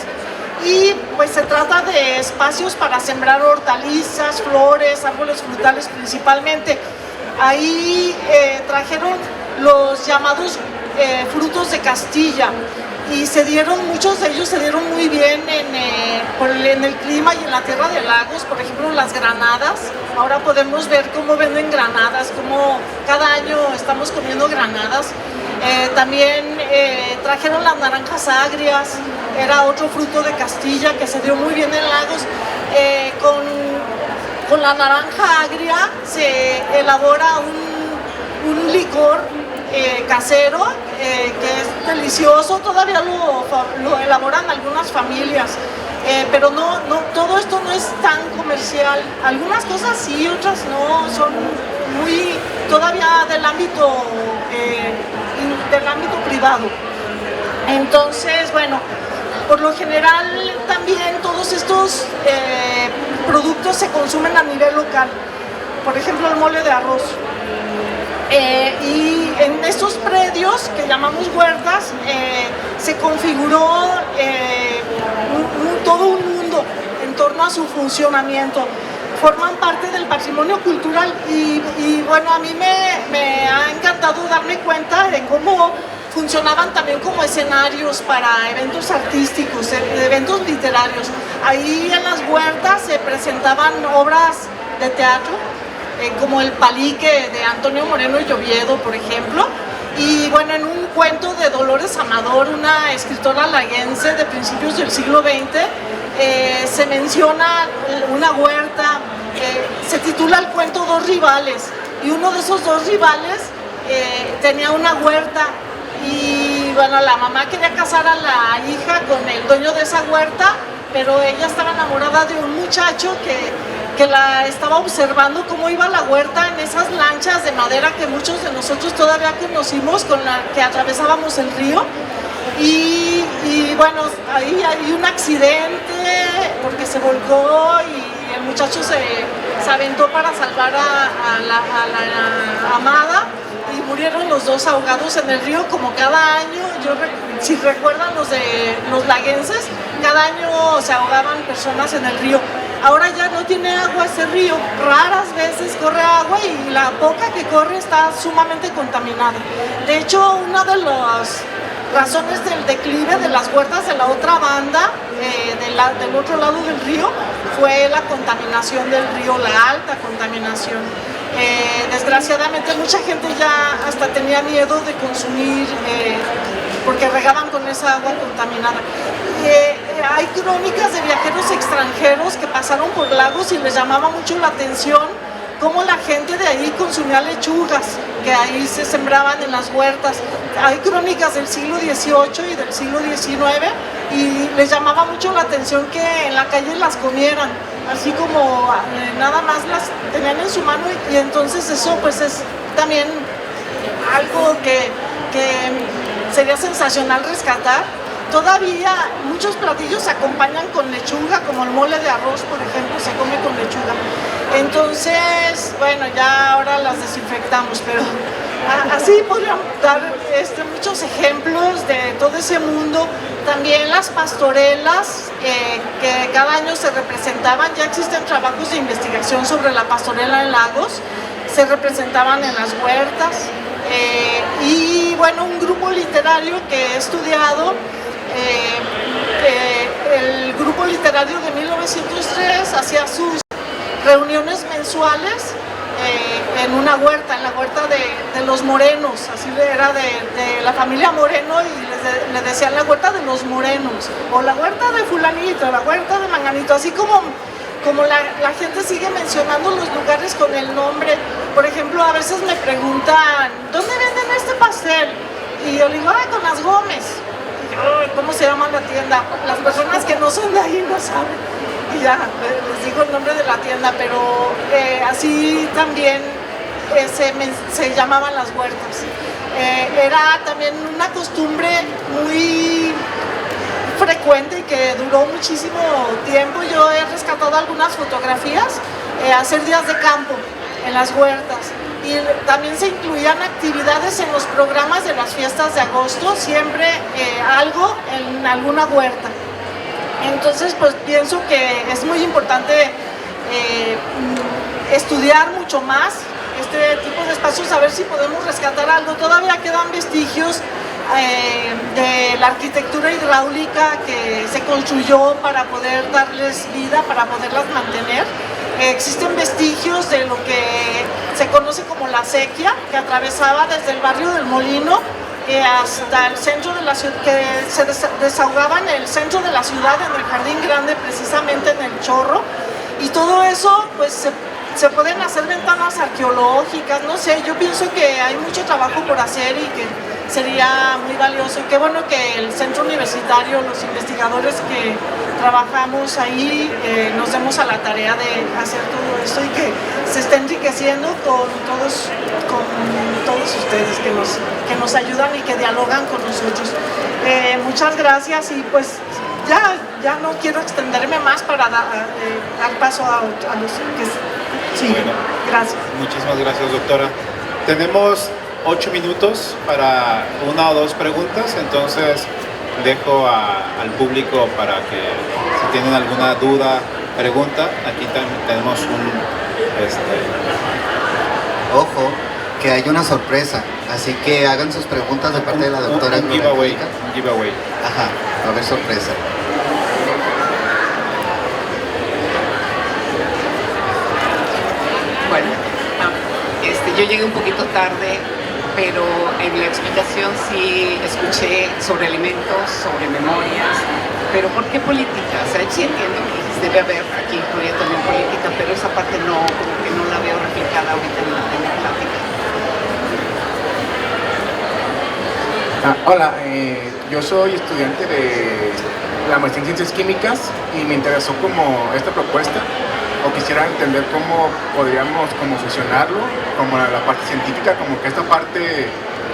Y pues se trata de espacios para sembrar hortalizas, flores, árboles frutales principalmente. Ahí trajeron los llamados frutos de Castilla, y muchos de ellos se dieron muy bien en el clima y en la tierra de lagos. Por ejemplo, las granadas. Ahora podemos ver cómo venden granadas, cómo cada año estamos comiendo granadas. También trajeron las naranjas agrias, era otro fruto de Castilla que se dio muy bien en lagos. Con la naranja agria se elabora un licor casero, que es delicioso. Todavía lo elaboran algunas familias, pero no, todo esto no es tan comercial. Algunas cosas sí, otras no, son muy todavía del ámbito privado. Entonces, bueno, por lo general también todos estos productos se consumen a nivel local. Por ejemplo, el mole de arroz. Y en estos predios que llamamos huertas, se configuró todo un mundo en torno a su funcionamiento. Forman parte del patrimonio cultural y bueno, a mí me ha encantado darme cuenta de cómo funcionaban también como escenarios para eventos artísticos, eventos literarios. Ahí en las huertas se presentaban obras de teatro, como El Palique de Antonio Moreno y Oviedo, por ejemplo. Y bueno, en un cuento de Dolores Amador, una escritora laguense de principios del siglo XX, se menciona una huerta. Se titula el cuento Dos rivales, y uno de esos dos rivales tenía una huerta, y bueno, la mamá quería casar a la hija con el dueño de esa huerta, pero ella estaba enamorada de un muchacho que la estaba observando cómo iba la huerta en esas lanchas de madera que muchos de nosotros todavía conocimos, con la que atravesábamos el río. Y bueno, ahí hay un accidente porque se volcó y el muchacho se aventó para salvar a la amada, y murieron los dos ahogados en el río, como cada año. Si recuerdan los laguenses, cada año se ahogaban personas en el río. Ahora ya no tiene agua ese río, raras veces corre agua, y la poca que corre está sumamente contaminada. De hecho, una de las razones del declive de las huertas de la otra banda, del otro lado del río, fue la contaminación del río, la alta contaminación. Desgraciadamente mucha gente ya hasta tenía miedo de consumir, porque regaban con esa agua contaminada. Hay crónicas de viajeros extranjeros que pasaron por lagos y les llamaba mucho la atención cómo la gente de ahí consumía lechugas que ahí se sembraban en las huertas. Hay crónicas del siglo XVIII y del siglo XIX, y les llamaba mucho la atención que en la calle las comieran, así como nada más las tenían en su mano, y entonces eso pues es también algo que sería sensacional rescatar. Todavía muchos platillos se acompañan con lechuga, como el mole de arroz, por ejemplo, se come con lechuga. Entonces, bueno, ya ahora las desinfectamos, pero así podríamos dar muchos ejemplos de todo ese mundo. También las pastorelas que cada año se representaban, ya existen trabajos de investigación sobre la pastorela en lagos, se representaban en las huertas. Y bueno, un grupo literario que he estudiado, el grupo literario de 1903 hacía sus reuniones mensuales en una huerta, en la huerta de los Morenos, así era de la familia Moreno, y le decían la huerta de los Morenos, o la huerta de fulanito, la huerta de manganito, así como la gente sigue mencionando los lugares con el nombre. Por ejemplo, a veces me preguntan, ¿dónde venden este pastel? Y yo le digo, con las Gómez. Y yo, ¿cómo se llama la tienda? Las personas que no son de ahí no saben. Y ya, les digo el nombre de la tienda, pero así también se llamaban las huertas. Era también una costumbre muy frecuente y que duró muchísimo tiempo. Yo he rescatado algunas fotografías, hacer días de campo en las huertas, y también se incluían actividades en los programas de las fiestas de agosto, siempre algo en alguna huerta. Entonces, pues pienso que es muy importante estudiar mucho más este tipo de espacios, a ver si podemos rescatar algo. Todavía quedan vestigios de la arquitectura hidráulica que se construyó para poder darles vida, para poderlas mantener. Existen vestigios de lo que se conoce como la acequia, que atravesaba desde el barrio del Molino hasta el centro de la ciudad, que se desahogaba en el centro de la ciudad, en el Jardín Grande, precisamente en el Chorro. Y todo eso, pues se pueden hacer ventanas arqueológicas, no sé, yo pienso que hay mucho trabajo por hacer y que sería muy valioso. Y qué bueno que el centro universitario, los investigadores que trabajamos ahí, nos demos a la tarea de hacer todo esto y que se esté enriqueciendo con todos ustedes que nos ayudan y que dialogan con nosotros. Muchas gracias, y pues ya no quiero extenderme más para dar paso a los que siguen. Bueno, gracias. Muchísimas gracias, doctora. Tenemos 8 minutos para una o dos preguntas, entonces dejo al público para que si tienen alguna duda, pregunta. Aquí también tenemos Ojo, que hay una sorpresa, así que hagan sus preguntas de parte de la doctora. Un giveaway. Ajá, va a haber sorpresa. Bueno, yo llegué un poquito tarde, pero en la explicación sí escuché sobre alimentos, sobre memorias, pero ¿por qué política? O sea, sí entiendo que debe haber aquí incluida también política, pero esa parte no, como que no la veo reflejada ahorita en la plática. Hola, yo soy estudiante de la maestría en Ciencias Químicas y me interesó como esta propuesta, o quisiera entender cómo podríamos como fusionarlo, como la parte científica, como que esta parte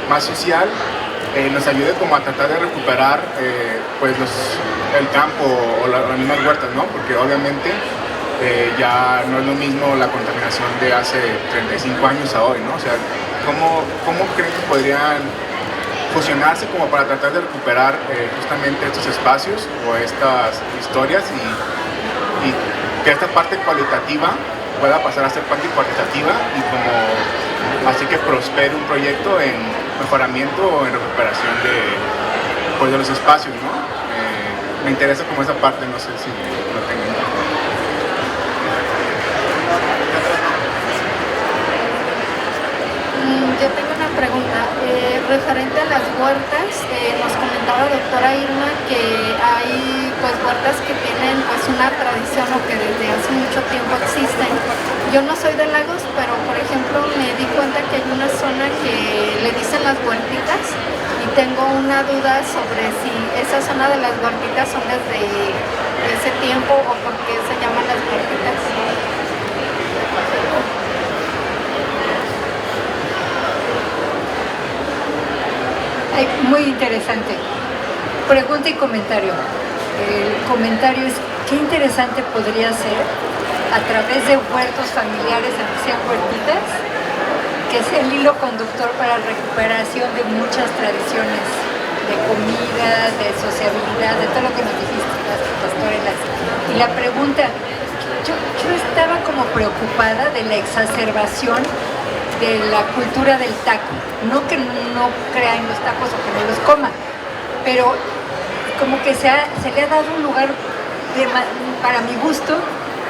más social nos ayude como a tratar de recuperar pues el campo o las mismas huertas, ¿no? Porque obviamente ya no es lo mismo la contaminación de hace 35 años a hoy, ¿no? O sea, ¿cómo creen que podrían fusionarse como para tratar de recuperar justamente estos espacios o estas historias y que esta parte cualitativa pueda pasar a ser parte cuantitativa y como así que prospere un proyecto en mejoramiento o en recuperación de los espacios, ¿no? Me interesa como esa parte, no sé si lo tengan. Yo tengo una pregunta referente a las huertas. Nos comentaba la doctora Irma que hay pues huertas que tienen pues una tradición o que desde hace mucho tiempo existen. Yo no soy de Lagos, pero por ejemplo me di cuenta que hay una zona que le dicen las huertitas y tengo una duda sobre si esa zona de las huertitas son desde ese tiempo o por qué se llaman las huertitas. Muy interesante. Pregunta y comentario. El comentario es, qué interesante podría ser a través de huertos familiares, aunque sean huertitas, que es el hilo conductor para la recuperación de muchas tradiciones de comida, de sociabilidad, de todo lo que nos dijiste, Pastorela. Y la pregunta, yo estaba como preocupada de la exacerbación de la cultura del taco. No que no crea en los tacos o que no los coma, pero como que se le ha dado un lugar, para mi gusto,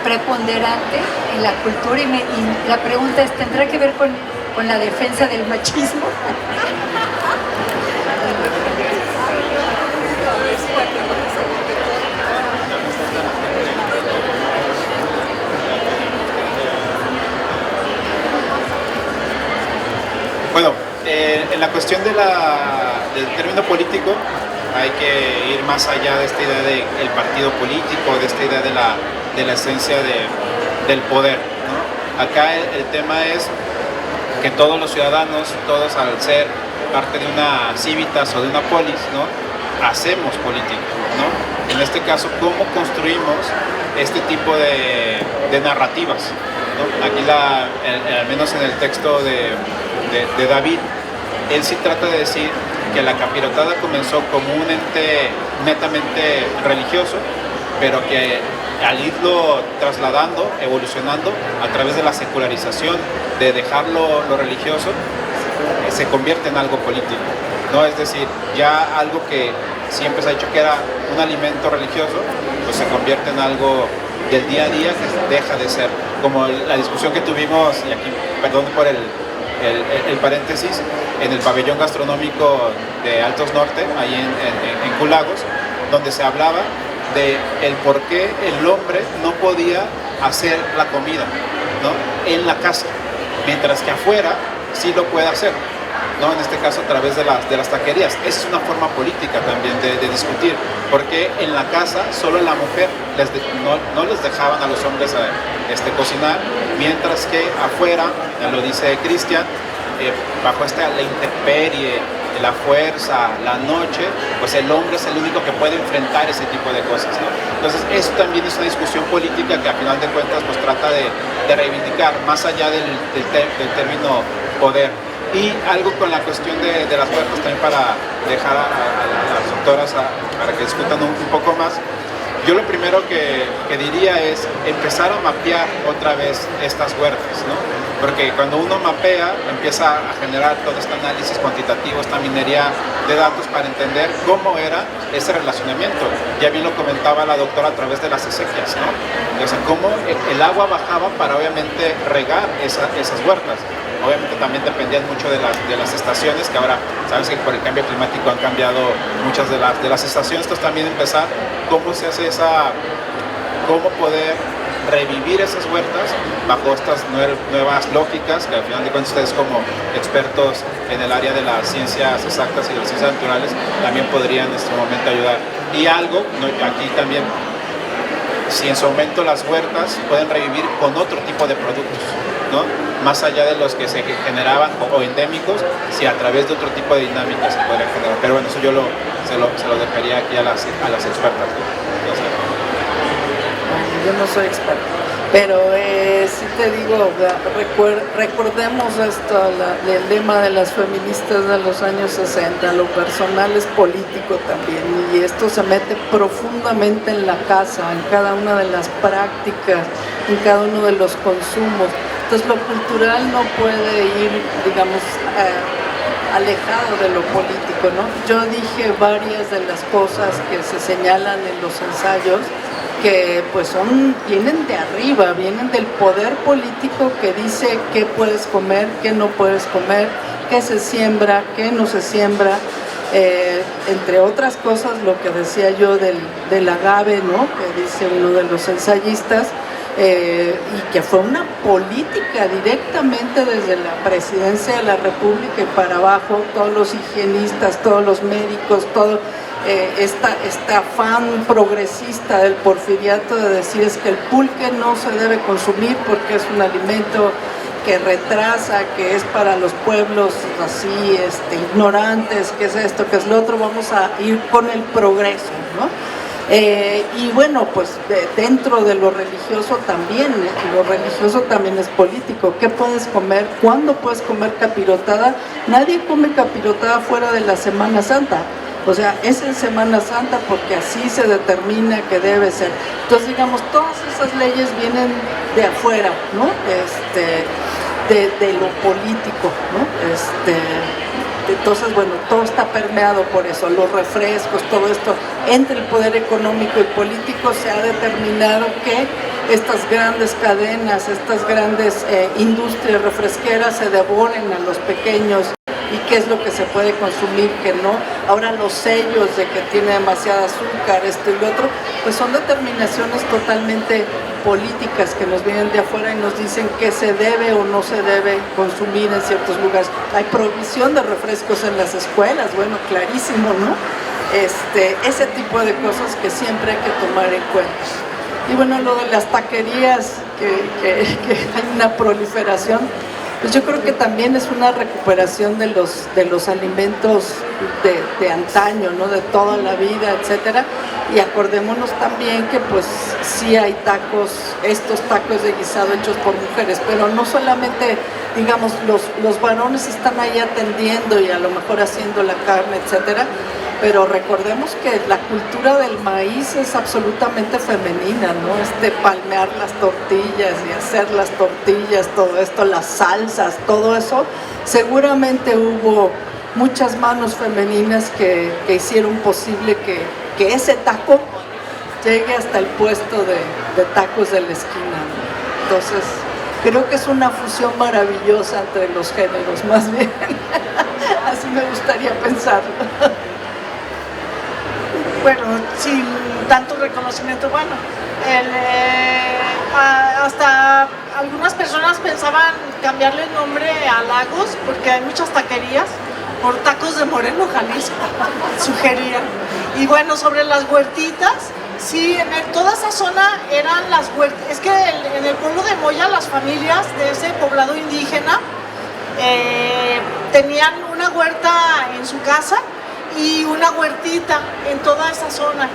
preponderante en la cultura. Y la pregunta es, ¿tendrá que ver con la defensa del machismo? Bueno, en la cuestión del término político hay que ir más allá de esta idea del partido político, de esta idea de la esencia del poder, ¿no? Acá el tema es que todos los ciudadanos, todos al ser parte de una civitas o de una polis, ¿no?, hacemos política, ¿no? En este caso, ¿cómo construimos este tipo de narrativas, ¿no? Aquí, al menos en el texto de David, él sí trata de decir que la capirotada comenzó como un ente netamente religioso, pero que al irlo trasladando, evolucionando a través de la secularización, de dejarlo lo religioso, se convierte en algo político, ¿no? Es decir, ya algo que siempre se ha dicho que era un alimento religioso, pues se convierte en algo del día a día que deja de ser, como la discusión que tuvimos, y aquí, perdón por el paréntesis, en el pabellón gastronómico de Altos Norte, ahí en Culagos, donde se hablaba de el por qué el hombre no podía hacer la comida, ¿no?, en la casa, mientras que afuera sí lo puede hacer, ¿no? En este caso a través de las taquerías. Esa es una forma política también de discutir, porque en la casa solo la mujer no les dejaban a los hombres cocinar, mientras que afuera, ya lo dice Cristian, bajo la intemperie, la fuerza, la noche, pues el hombre es el único que puede enfrentar ese tipo de cosas, ¿no? Entonces eso también es una discusión política que a final de cuentas pues trata de reivindicar más allá del término poder. Y algo con la cuestión de las huertas también, para dejar a las doctoras para que discutan un poco más. Yo lo primero que diría es empezar a mapear otra vez estas huertas, ¿no? Porque cuando uno mapea, empieza a generar todo este análisis cuantitativo, esta minería de datos para entender cómo era ese relacionamiento. Ya bien lo comentaba la doctora a través de las acequias, ¿no? O sea, cómo el agua bajaba para obviamente regar esas huertas. Obviamente también dependían mucho de las estaciones, que ahora sabes que por el cambio climático han cambiado muchas de las estaciones. Entonces también empezar cómo se hace cómo poder revivir esas huertas bajo estas nuevas lógicas, que al final de cuentas ustedes como expertos en el área de las ciencias exactas y de las ciencias naturales también podrían en este momento ayudar. Y algo, aquí también, si en su momento las huertas pueden revivir con otro tipo de productos, ¿no?, más allá de los que se generaban o endémicos, si a través de otro tipo de dinámicas se podrían generar. Pero bueno, eso yo se lo dejaría aquí a las expertas, ¿no? Yo no soy experta, pero sí te digo, recordemos esto, el lema de las feministas de los años 60, lo personal es político también, y esto se mete profundamente en la casa, en cada una de las prácticas, en cada uno de los consumos. Entonces lo cultural no puede ir, digamos, alejado de lo político, ¿no? Yo dije varias de las cosas que se señalan en los ensayos, que pues vienen de arriba, vienen del poder político que dice qué puedes comer, qué no puedes comer, qué se siembra, qué no se siembra, entre otras cosas lo que decía yo del agave, ¿no?, que dice uno de los ensayistas, y que fue una política directamente desde la presidencia de la República y para abajo, todos los higienistas, todos los médicos, todo este afán progresista del porfiriato de decir es que el pulque no se debe consumir porque es un alimento que retrasa, que es para los pueblos así ignorantes, que es esto, que es lo otro, vamos a ir con el progreso, ¿no? Y bueno, pues dentro de lo religioso también es político. ¿Qué puedes comer? ¿Cuándo puedes comer capirotada? Nadie come capirotada fuera de la Semana Santa. O sea, es en Semana Santa porque así se determina que debe ser. Entonces, digamos, todas esas leyes vienen de afuera, ¿no? De lo político, ¿no? Entonces, bueno, todo está permeado por eso, los refrescos, todo esto. Entre el poder económico y político se ha determinado que estas grandes cadenas, estas grandes industrias refresqueras se devoren a los pequeños y qué es lo que se puede consumir, qué no. Ahora los sellos de que tiene demasiada azúcar, esto y lo otro, pues son determinaciones totalmente políticas que nos vienen de afuera y nos dicen qué se debe o no se debe consumir en ciertos lugares. Hay prohibición de refrescos en las escuelas, bueno, clarísimo, ¿no? Ese tipo de cosas que siempre hay que tomar en cuenta. Y bueno, lo de las taquerías, que hay una proliferación, pues yo creo que también es una recuperación de los alimentos de antaño, ¿no? De toda la vida, etcétera. Y acordémonos también que pues sí hay tacos, estos tacos de guisado hechos por mujeres, pero no solamente, digamos, los varones están ahí atendiendo y a lo mejor haciendo la carne, etcétera. Pero recordemos que la cultura del maíz es absolutamente femenina, ¿no? Palmear las tortillas y hacer las tortillas, todo esto, las salsas, todo eso, seguramente hubo muchas manos femeninas que hicieron posible que ese taco llegue hasta el puesto de tacos de la esquina, ¿no? Entonces, creo que es una fusión maravillosa entre los géneros, más bien. Así me gustaría pensarlo. Bueno, sin tanto reconocimiento, bueno, hasta algunas personas pensaban cambiarle el nombre a Lagos, porque hay muchas taquerías, por Tacos de Moreno, Jalisco, sugerían. Y bueno, sobre las huertitas, sí, toda esa zona eran las huertas. Es que en el pueblo de Moya, las familias de ese poblado indígena tenían una huerta en su casa y una huertita en toda esa zona,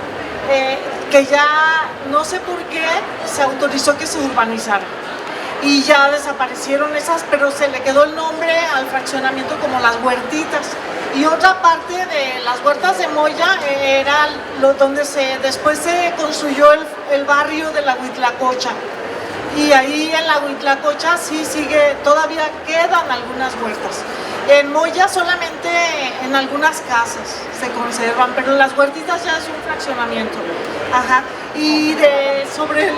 que ya no sé por qué se autorizó que se urbanizara y ya desaparecieron esas, pero se le quedó el nombre al fraccionamiento como las huertitas. Y otra parte de las huertas de Moya era donde después se construyó el barrio de la Huitlacocha, y ahí en la Huitlacocha sí todavía quedan algunas huertas. En Moya solamente en algunas casas se conservan, pero las huertitas ya es un fraccionamiento. Ajá. Y sobre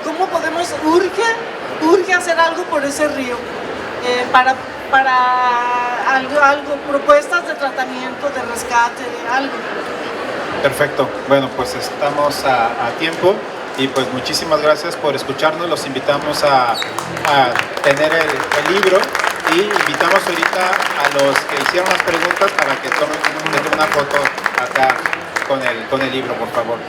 cómo podemos, urge hacer algo por ese río, para algo, propuestas de tratamiento, de rescate, algo. Perfecto, bueno, pues estamos a tiempo. Y pues muchísimas gracias por escucharnos, los invitamos a tener el libro y invitamos ahorita a los que hicieron las preguntas para que tomen una foto acá con el libro, por favor.